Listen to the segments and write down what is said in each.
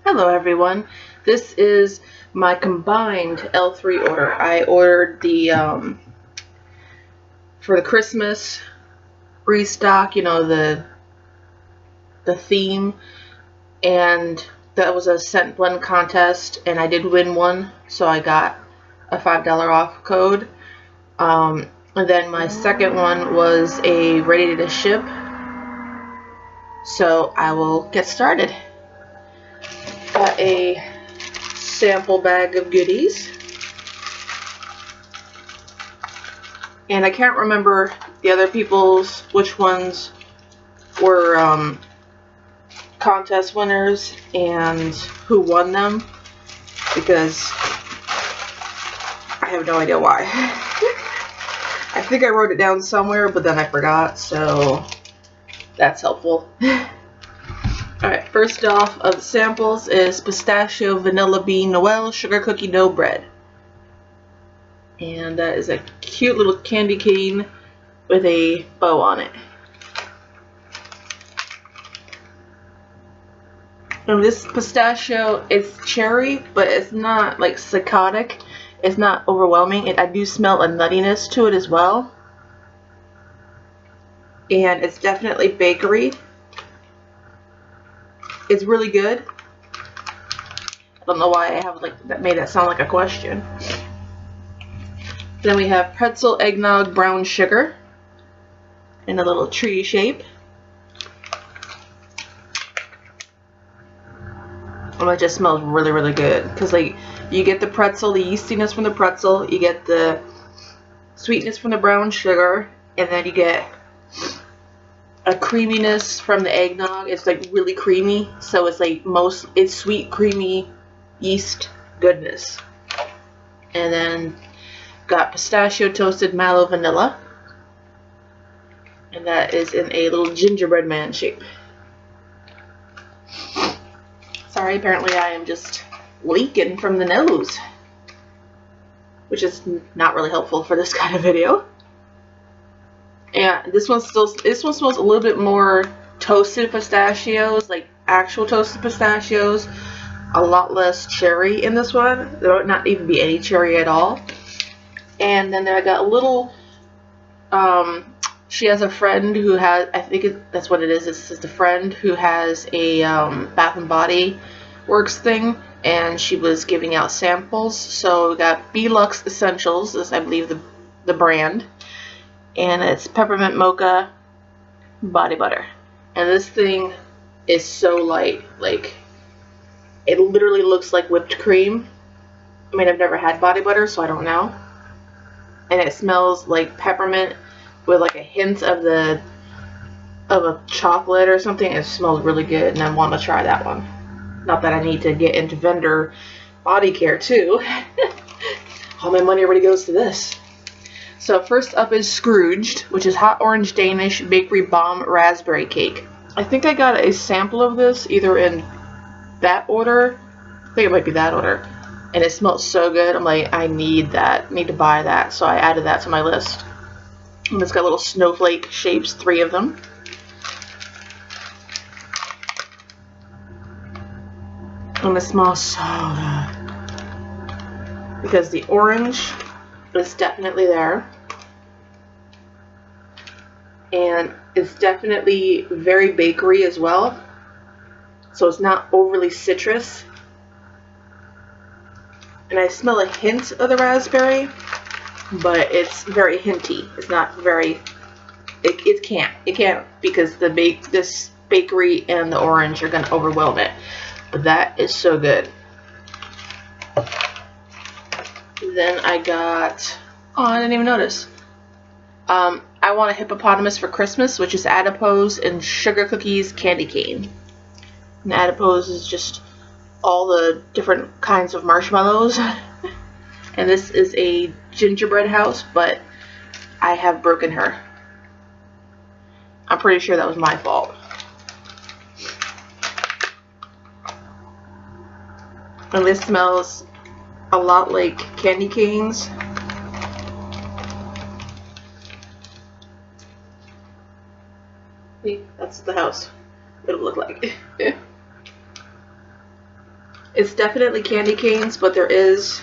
Hello everyone, this is my combined L3 order. I ordered the, for the Christmas restock, you know, the theme, and that was a scent blend contest, and I did win one, so I got a $5 off code. And then my second one was a ready to ship, so I will get started. Got a sample bag of goodies, and I can't remember the other people's, which ones were contest winners and who won them, because I have no idea why. I think I wrote it down somewhere, but then I forgot, so that's helpful. Alright, first off of the samples is Pistachio Vanilla Bean Noel Sugar Cookie Dough Bread. And that is a cute little candy cane with a bow on it. And this pistachio is cherry, but it's not like psychotic. It's not overwhelming. I do smell a nuttiness to it as well. And it's definitely bakery. It's really good. I don't know why I have that made that sound like a question. Then we have Pretzel Eggnog Brown Sugar in a little tree shape. And it just smells really, really good. Because you get the pretzel, the yeastiness from the pretzel, you get the sweetness from the brown sugar, and then you get a creaminess from the eggnog. It's like really creamy, so it's like it's sweet, creamy yeast goodness. And then got pistachio toasted mallow vanilla, and that is in a little gingerbread man shape. Sorry, apparently I am just leaking from the nose, which is not really helpful for this kind of video. And this one smells a little bit more toasted pistachios, like actual toasted pistachios. A lot less cherry in this one. There might not even be any cherry at all. And then I got a little, she has a friend who has, I think that's what it is. It's just a friend who has a Bath and Body Works thing, and she was giving out samples. So we got Belux Essentials, is I believe the brand. And it's peppermint mocha body butter. And this thing is so light. Like, it literally looks like whipped cream. I mean, I've never had body butter, so I don't know. And it smells like peppermint with like a hint of a chocolate or something. It smells really good, and I want to try that one. Not that I need to get into vendor body care too. All my money already goes to this. So first up is Scrooged, which is hot orange Danish bakery bomb raspberry cake. I think I got a sample of this either in that order. I think it might be that order. And it smells so good. I'm like, I need that. Need to buy that. So I added that to my list. And it's got little snowflake shapes, 3 of them. And it smells so good. Because the orange is definitely there. And it's definitely very bakery as well. So it's not overly citrus. And I smell a hint of the raspberry, but it's very hinty. It's not very, it can't because this bakery and the orange are going to overwhelm it. But that is so good. Then I got, oh, I didn't even notice. I Want a Hippopotamus for Christmas, which is adipose and sugar cookies candy cane. And adipose is just all the different kinds of marshmallows. And this is a gingerbread house, but I have broken her. I'm pretty sure that was my fault. And this smells a lot like candy canes. See, that's the house. It'll look like. It's definitely candy canes, but it's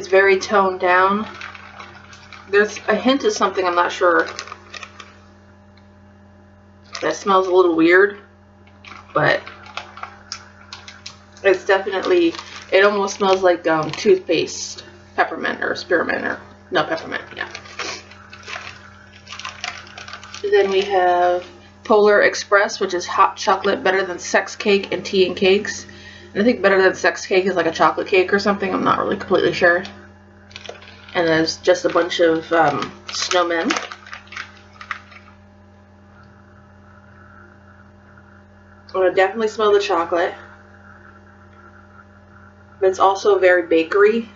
very toned down. There's a hint of something, I'm not sure. That smells a little weird, but it's definitely, it almost smells like toothpaste, peppermint or spearmint, or no, peppermint, yeah. Then we have Polar Express, which is hot chocolate, better than sex cake and tea and cakes. And I think better than sex cake is like a chocolate cake or something. I'm not really completely sure. And there's just a bunch of snowmen. I definitely smell the chocolate. But it's also very bakery.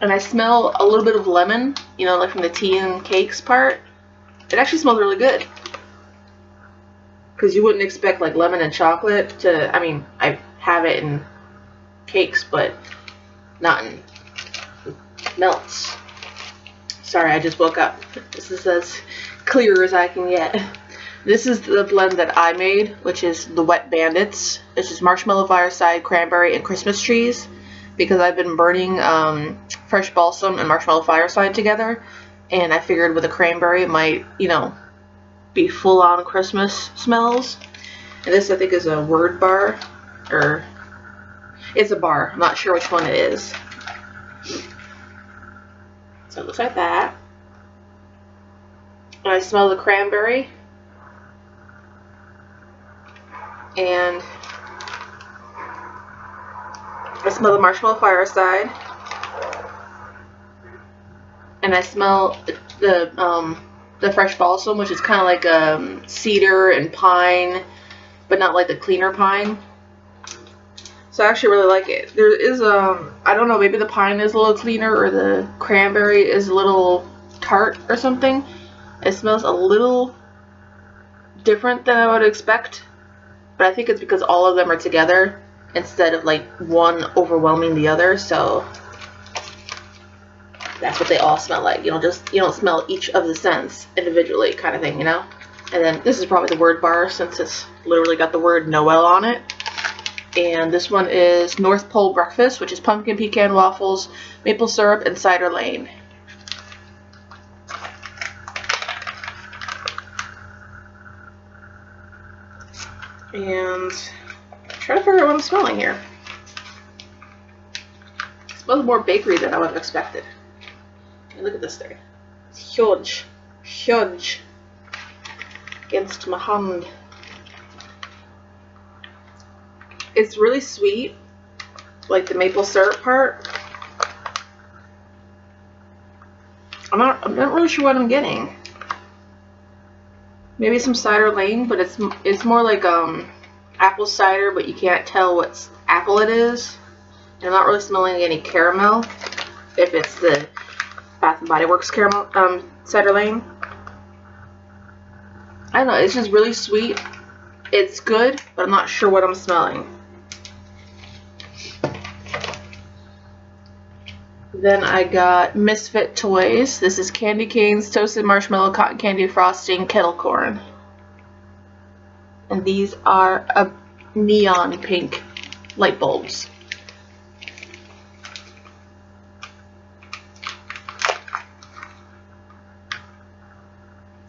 And I smell a little bit of lemon, you know, like from the tea and cakes part. It actually smells really good. Because you wouldn't expect like lemon and chocolate to, I mean, I have it in cakes, but not in melts. Sorry, I just woke up. This is as clear as I can get. This is the blend that I made, which is the Wet Bandits. This is marshmallow, fireside, cranberry, and Christmas trees. Because I've been burning fresh balsam and marshmallow fireside together, and I figured with a cranberry it might, you know, be full-on Christmas smells. And this, I think, is a word bar, or it's a bar. I'm not sure which one it is. So it looks like that. And I smell the cranberry, and I smell the marshmallow fireside, and I smell the fresh balsam, which is kind of like cedar and pine, but not like the cleaner pine. So I actually really like it. There is I don't know, maybe the pine is a little cleaner or the cranberry is a little tart or something. It smells a little different than I would expect, but I think it's because all of them are together instead of like one overwhelming the other, so that's what they all smell like. You don't smell each of the scents individually, kind of thing, you know. And then this is probably the word bar, since it's literally got the word Noel on it. And this one is North Pole Breakfast, which is pumpkin pecan waffles, maple syrup, and cider lane. And try to figure out what I'm smelling here. It smells more bakery than I would have expected. And look at this thing. It's huge. Huge. Against my hand. It's really sweet. Like the maple syrup part. I'm not really sure what I'm getting. Maybe some cider lane, but it's more like apple cider, but you can't tell what apple it is. And I'm not really smelling any caramel, if it's the Bath and Body Works caramel cider lane. I don't know, it's just really sweet. It's good, but I'm not sure what I'm smelling. Then I got Misfit Toys. This is candy canes, toasted marshmallow, cotton candy frosting, kettle corn. And these are neon pink light bulbs.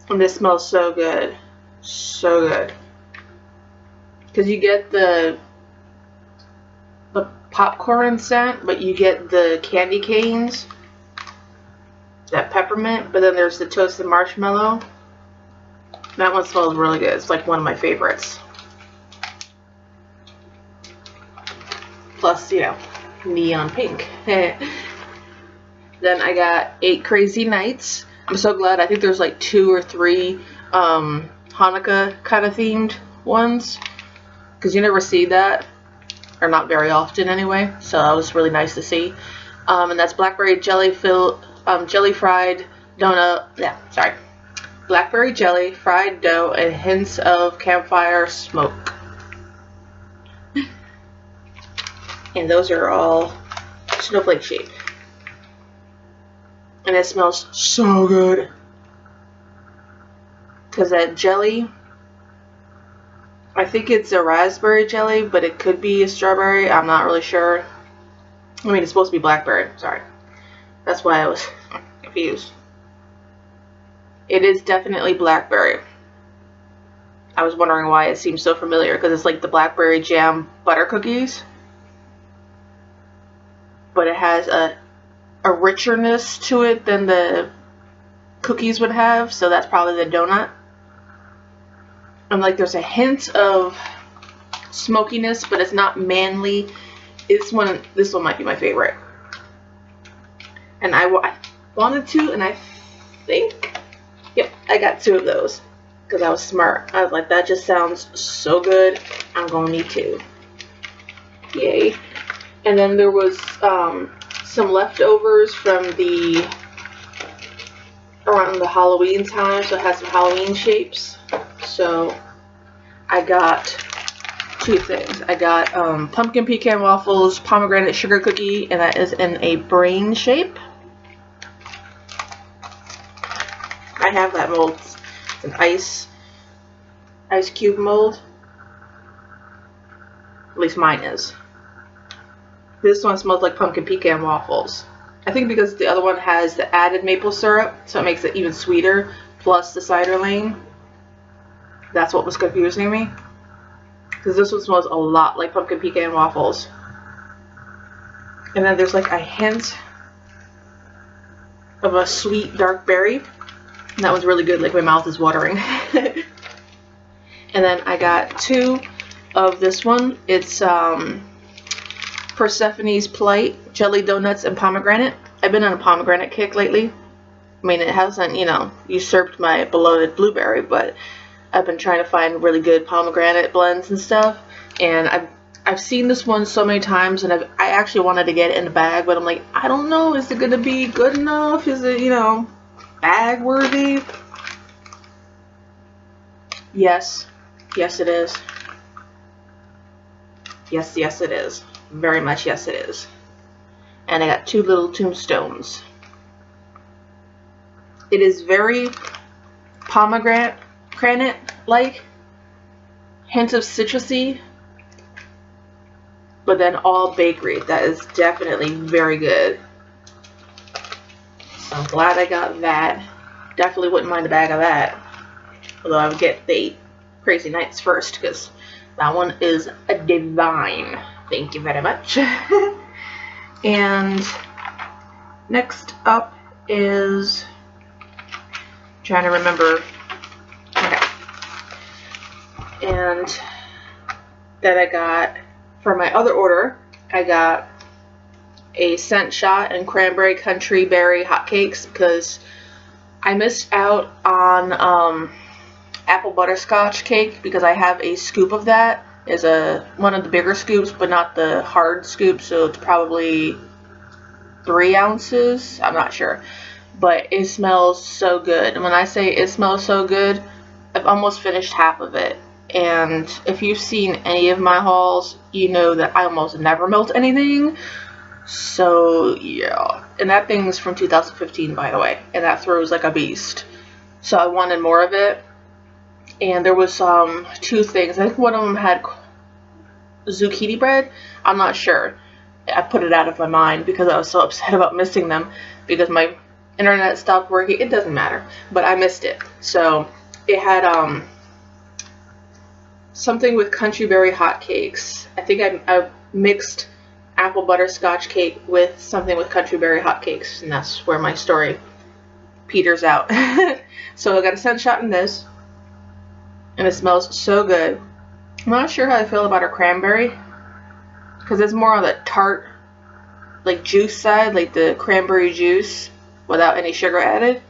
And this smells so good. So good. Because you get the popcorn scent, but you get the candy canes, that peppermint, but then there's the toasted marshmallow. That one smells really good. It's like one of my favorites. Plus, you know, neon pink. Then I got 8 Crazy Nights. I'm so glad. I think there's like 2 or 3 Hanukkah kind of themed ones, because you never see that, or not very often anyway, so that was really nice to see. And that's blackberry jelly jelly fried donut, blackberry jelly, fried dough, and hints of campfire smoke. And those are all snowflake shaped. And it smells so good. Because that jelly I think it's a raspberry jelly, but it could be a strawberry. I'm not really sure. I mean, it's supposed to be blackberry. Sorry. That's why I was confused. It is definitely blackberry. I was wondering why it seems so familiar, because it's like the blackberry jam butter cookies. But it has a richerness to it than the cookies would have, so that's probably the donut. And like there's a hint of smokiness, but it's not manly. This one might be my favorite. And I wanted to, and I think, yep, I got 2 of those because I was smart. I was like, that just sounds so good. I'm gonna need 2. Yay. And then there was some leftovers from around the Halloween time, so it has some Halloween shapes. So I got 2 things. I got pumpkin pecan waffles, pomegranate sugar cookie, and that is in a brain shape. I have that mold. It's an ice cube mold. At least mine is. This one smells like pumpkin pecan waffles. I think because the other one has the added maple syrup, so it makes it even sweeter, plus the cider lane. That's what was confusing me. Because this one smells a lot like pumpkin pecan waffles. And then there's like a hint of a sweet dark berry. And that one's really good, like my mouth is watering. And then I got 2 of this one. It's Persephones Plate, jelly donuts and pomegranate. I've been on a pomegranate kick lately. I mean, it hasn't, you know, usurped my beloved blueberry, but I've been trying to find really good pomegranate blends and stuff. And I've seen this one so many times, and I actually wanted to get it in the bag, but I'm like, I don't know, is it going to be good enough? Is it, you know, bag worthy? Yes. Yes, it is. Yes, yes, it is. Very much yes, it is. And I got 2 little tombstones. It is very pomegranate-like. Hint of citrusy. But then all bakery. That is definitely very good. So I'm glad I got that. Definitely wouldn't mind a bag of that. Although I would get the Crazy Nights first, because that one is a divine. Thank you very much. And next up is, trying to remember. Okay. And that I got for my other order, I got a scent shot and cranberry country berry hotcakes because I missed out on apple butterscotch cake because I have a scoop of that. Is one of the bigger scoops, but not the hard scoop, so it's probably 3 ounces. I'm not sure, but it smells so good. And when I say it smells so good, I've almost finished half of it. And if you've seen any of my hauls, you know that I almost never melt anything. So yeah, and that thing's from 2015, by the way, and that throws like a beast. So I wanted more of it. And there was 2 things. I think one of them had zucchini bread. I'm not sure. I put it out of my mind because I was so upset about missing them because my internet stopped working. It doesn't matter, but I missed it. So it had something with country berry hotcakes. I think I mixed apple butterscotch cake with something with country berry hotcakes, and that's where my story peters out. So I got a scent shot in this. And it smells so good. I'm not sure how I feel about our cranberry, because it's more on the tart, like juice side, like the cranberry juice without any sugar added.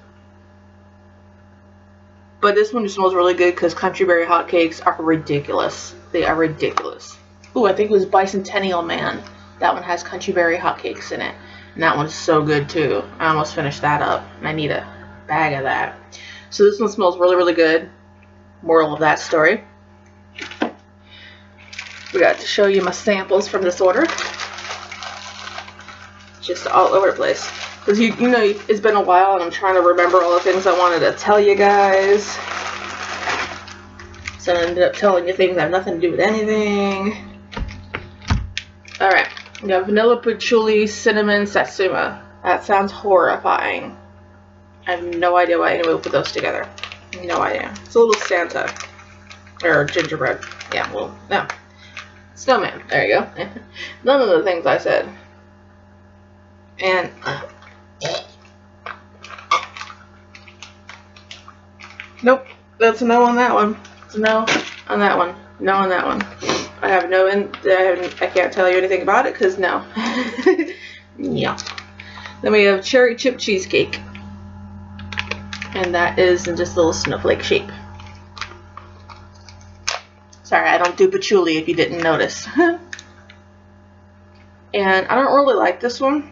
But this one just smells really good because country berry hotcakes are ridiculous. They are ridiculous. Ooh, I think it was Bicentennial Man. That one has country berry hotcakes in it. And that one's so good too. I almost finished that up. And I need a bag of that. So this one smells really, really good. Moral of that story. We got to show you my samples from this order. Just all over the place. Because you know, it's been a while and I'm trying to remember all the things I wanted to tell you guys. So I ended up telling you things that have nothing to do with anything. Alright, we got vanilla patchouli cinnamon satsuma. That sounds horrifying. I have no idea why anyone would put those together. No idea. It's a little Santa. Or gingerbread. Yeah, well, no. Snowman. There you go. None of the things I said. And nope, that's a no on that one. It's a no on that one. No on that one. I have no, I can't tell you anything about it because no. Yeah. Then we have cherry chip cheesecake, and that is in just a little snowflake shape. Sorry, I don't do patchouli if you didn't notice. And I don't really like this one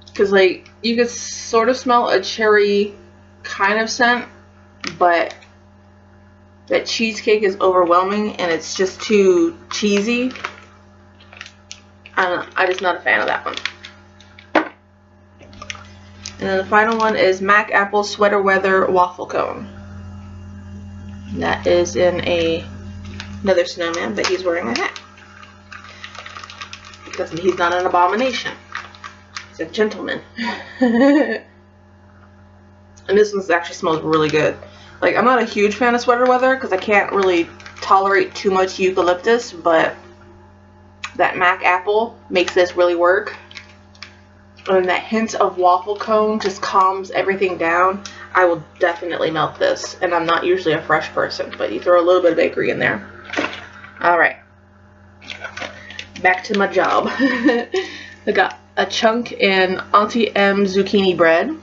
because, like, you could sort of smell a cherry kind of scent, but that cheesecake is overwhelming and it's just too cheesy. I don't know, I'm just not a fan of that one. And then the final one is Mac Apple Sweater Weather Waffle Cone. And that is in another snowman, but he's wearing a hat. Because he's not an abomination. He's a gentleman. And this one actually smells really good. Like, I'm not a huge fan of sweater weather because I can't really tolerate too much eucalyptus, but that Mac Apple makes this really work. And that hint of waffle cone just calms everything down. I will definitely melt this, and I'm not usually a fresh person, but you throw a little bit of bakery in there. Alright. Back to my job. I got a chunk in Auntie Em zucchini bread.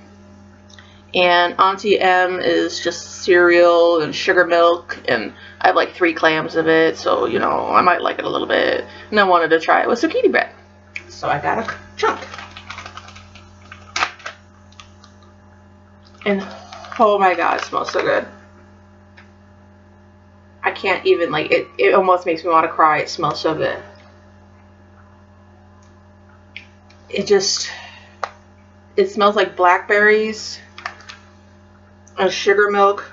And Auntie Em is just cereal and sugar milk, and I have like 3 clams of it, so, you know, I might like it a little bit. And I wanted to try it with zucchini bread. So I got a chunk. And oh my god, it smells so good. I can't even, like, it almost makes me want to cry. It smells so good. It smells like blackberries and sugar milk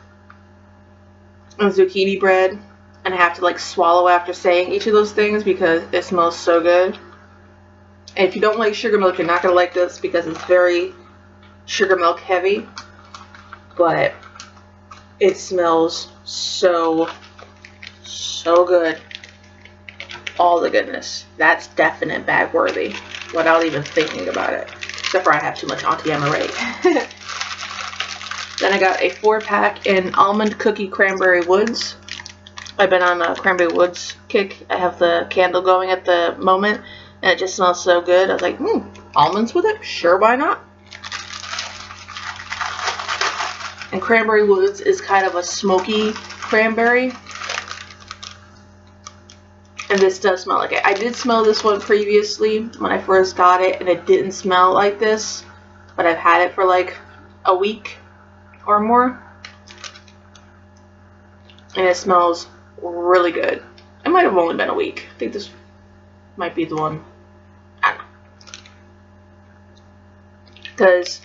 and zucchini bread. And I have to, like, swallow after saying each of those things because it smells so good. And if you don't like sugar milk, you're not going to like this because it's very sugar milk heavy. But it smells so good. All the goodness. That's definite bag worthy without even thinking about it. Except for I have too much Auntie Em already. Then I got a 4-pack in Almond Cookie Cranberry Woods. I've been on a Cranberry Woods kick. I have the candle going at the moment, and it just smells so good. I was like, almonds with it? Sure, why not? And Cranberry Woods is kind of a smoky cranberry. And this does smell like it. I did smell this one previously when I first got it, and it didn't smell like this. But I've had it for like a week or more. And it smells really good. It might have only been a week. I think this might be the one. I don't know. Because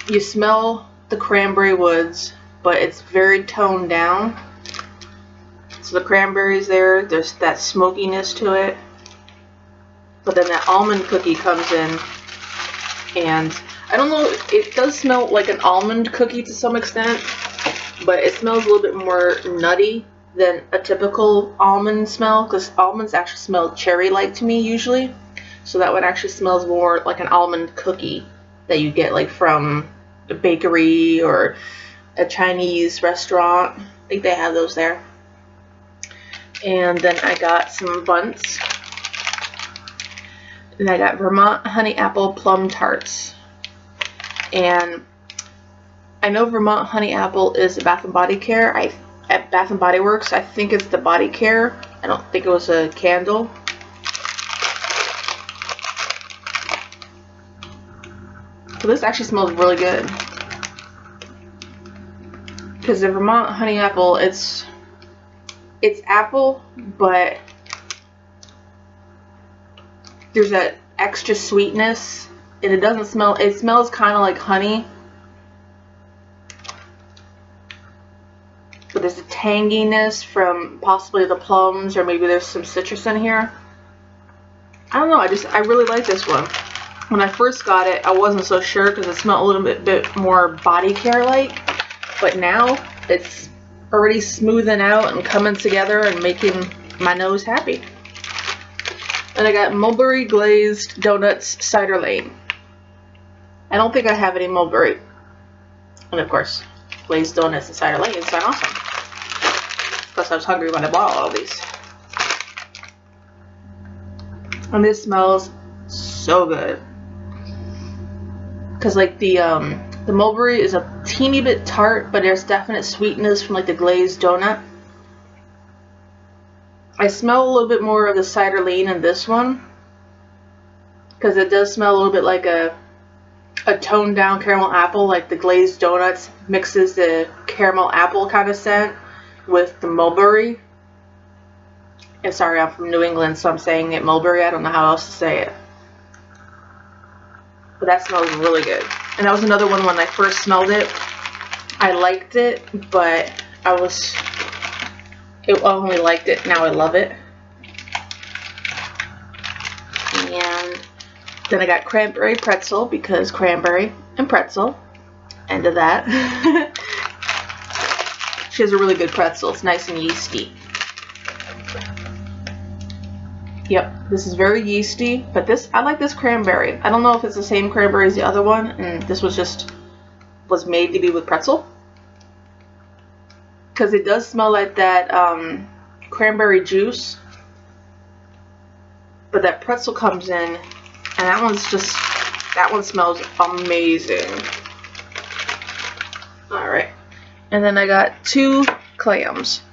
you smell the Cranberry Woods, but it's very toned down. So the cranberry's there's that smokiness to it. But then that almond cookie comes in, and I don't know, it does smell like an almond cookie to some extent, but it smells a little bit more nutty than a typical almond smell, because almonds actually smell cherry-like to me usually. So that one actually smells more like an almond cookie that you get like from a bakery or a Chinese restaurant. I think they have those there. And then I got some buns. And I got Vermont Honey Apple Plum Tarts. And I know Vermont Honey Apple is a Bath & Body Care. At Bath & Body Works, I think it's the body care. I don't think it was a candle. So this actually smells really good. Because the Vermont Honey Apple, it's apple, but there's that extra sweetness, and it doesn't smell, it smells kind of like honey, but there's a tanginess from possibly the plums, or maybe there's some citrus in here. I don't know, I really like this one. When I first got it, I wasn't so sure because it smelled a little bit more body care-like, but now it's already smoothing out and coming together and making my nose happy. And I got Mulberry Glazed Donuts Cider Lane. I don't think I have any mulberry. And of course, glazed donuts and cider lane sound awesome. Plus I was hungry when I bought all these. And this smells so good. Cause like the mulberry is a teeny bit tart, but there's definite sweetness from like the glazed donut. I smell a little bit more of the cider lane in this one, because it does smell a little bit like a toned down caramel apple. Like the glazed donuts mixes the caramel apple kind of scent with the mulberry. And sorry, I'm from New England, so I'm saying it mulberry. I don't know how else to say it. But that smells really good. And that was another one when I first smelled it. I liked it, but I only liked it. Now I love it. And then I got Cranberry Pretzel, because cranberry and pretzel. End of that. She has a really good pretzel. It's nice and yeasty. Yep, this is very yeasty, but I like this cranberry. I don't know if it's the same cranberry as the other one, and this was made to be with pretzel. Because it does smell like that cranberry juice, but that pretzel comes in, and that one smells amazing. Alright, and then I got 2 clams.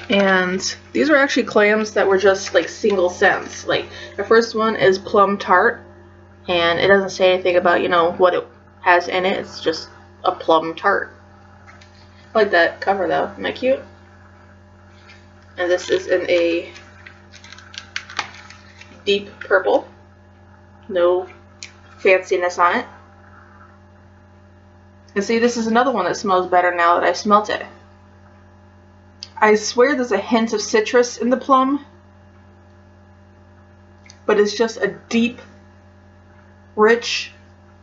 And these are actually clams that were just like single cents. Like the first one is Plum Tart, and it doesn't say anything about, you know, what it has in it. It's just a plum tart. I like that cover though. Isn't that cute? And this is in a deep purple. No fanciness on it. And see, this is another one that smells better now that I've smelt it. I swear there's a hint of citrus in the plum, but it's just a deep, rich,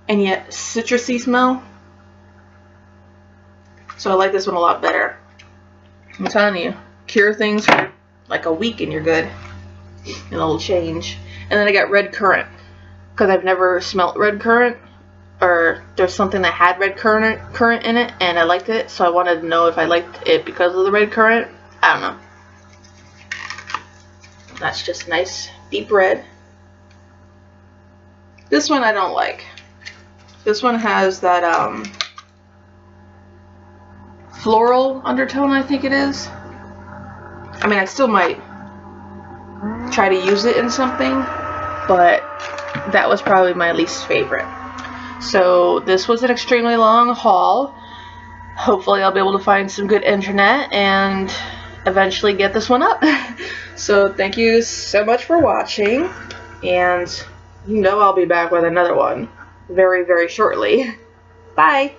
and yet citrusy smell. So I like this one a lot better. I'm telling you, cure things for like a week and you're good. And it'll change. And then I got Redcurrant, because I've never smelt Redcurrant, or there's something that had Redcurrant in it, and I liked it, so I wanted to know if I liked it because of the Redcurrant. I don't know. That's just nice, deep red. This one I don't like. This one has that floral undertone, I think it is. I mean, I still might try to use it in something, but that was probably my least favorite. So this was an extremely long haul. Hopefully I'll be able to find some good internet and eventually get this one up. So thank you so much for watching, and you know I'll be back with another one very, very shortly. Bye!